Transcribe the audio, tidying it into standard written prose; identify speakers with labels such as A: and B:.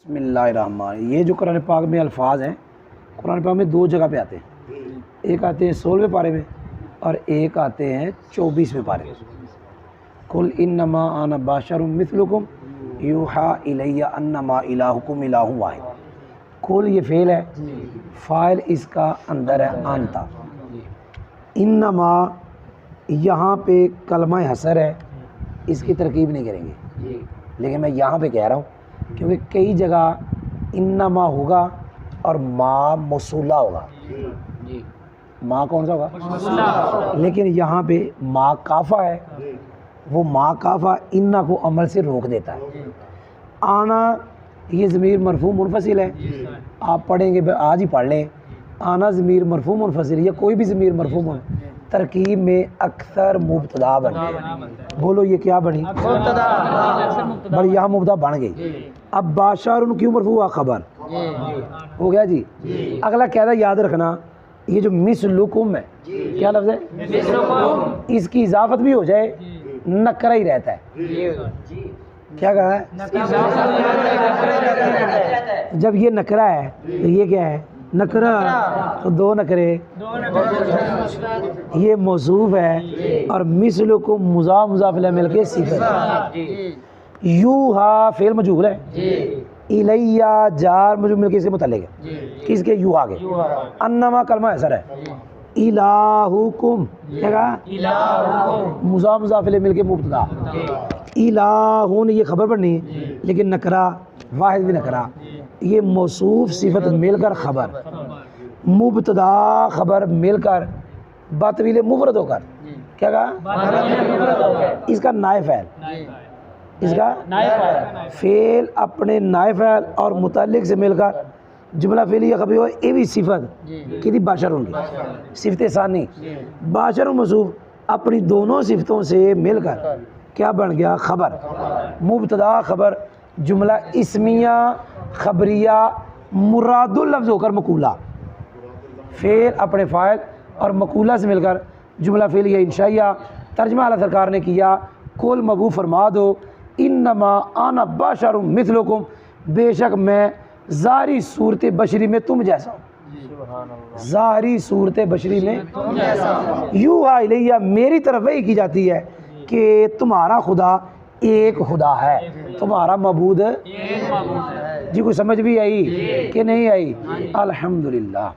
A: بسم اللہ الرحمن، یہ جو قرآن پاک میں الفاظ ہیں، قرآن پاک میں دو جگہ پہ آتے ہیں، ایک آتے ہیں 16ویں پارے میں اور ایک آتے ہیں 24ویں پارے میں۔ قل انما انا بشر مثلکم یوحی الی انما الہکم الہ واحد۔ قل یہ فعل ہے، فاعل اس کا اندر ہے انتا۔ انما یہاں پہ کلمہ حصر ہے، اس کی ترکیب نہیں کریں گے، لیکن میں یہاں پہ کہہ رہا ہوں کیونکہ کئی جگہ انما ہوگا اور ما موصولہ ہوگا۔ ما کون سا ہوگا؟ لیکن یہاں پہ ما کافہ ہے، وہ ما کافہ انا کو عمل سے روک دیتا ہے۔ آنا یہ ضمیر مرفوع منفصل ہے، آپ پڑھیں گے آج ہی پڑھ لیں۔ آنا ضمیر مرفوع منفصل یا کوئی بھی ضمیر مرفوع ہو، ترکیب میں اکثر مبتدا بنے۔ بولو یہ کیا بنی؟ بڑی یہاں مبتدا بن گئی۔ اب باشر کیوں مرفوع ہوا؟ خبر ہو گیا جی۔ اگلا قاعدہ یاد رکھنا، یہ جو مثلکم ہے، کیا لفظ ہے؟ اس کی اضافت بھی ہو جائے نکرہ ہی رہتا ہے۔ کیا کہا ہے؟ جب یہ نکرہ ہے تو یہ کیا ہے؟ نکرہ، تو دو نکرے، یہ موصوف ہے اور مثلکم مضاف مضاف الیہ مل کے صفت ہے۔ یوحا فعل مجہول ہے، الیہ جار مجھول مل کے اس کے متعلق ہے، کس کے؟ یو آگے۔ انما کلمہ حصر ہے، الہکم کیا کہا؟ مضاف مضاف الیہ مل کے مبتدا۔ الہون یہ خبر بننی ہے، لیکن نکرہ واحد بھی نکرہ، یہ موصوف صفت مل کر خبر، مبتدا خبر مل کر بطویل مفرد ہو کر کیا کہا؟ اس کا نائب فعل، اس کا فعل اپنے نائب فعل اور متعلق سے مل کر جملہ فعلیہ خبری ہو، یہ بھی صفت کی تھی باشر ان کی صفت ثانی۔ باشر موصوف اپنی دونوں صفتوں سے مل کر کیا بن گیا؟ خبر، مبتدا خبر، جملہ اسمیہ خبریہ مراد اللفظ ہو کر مقولہ، فعل اپنے فاعل اور مقولہ سے مل کر جملہ فعلیہ انشائیہ۔ ترجمہ اعلیٰ سرکار نے کیا، کل مبو فرما دو انما انا بشر مثلکم، بے شک میں ظاہری صورت بشری میں تم جیسا ہوں، ظاہری صورت بشری میں تم جیسا ہوں۔ یوحی الیہ میری طرف وحی کی جاتی ہے کہ تمہارا خدا ایک خدا ہے، تمہارا معبود جی۔ کوئی سمجھ بھی آئی کہ نہیں آئی؟ الحمدللہ۔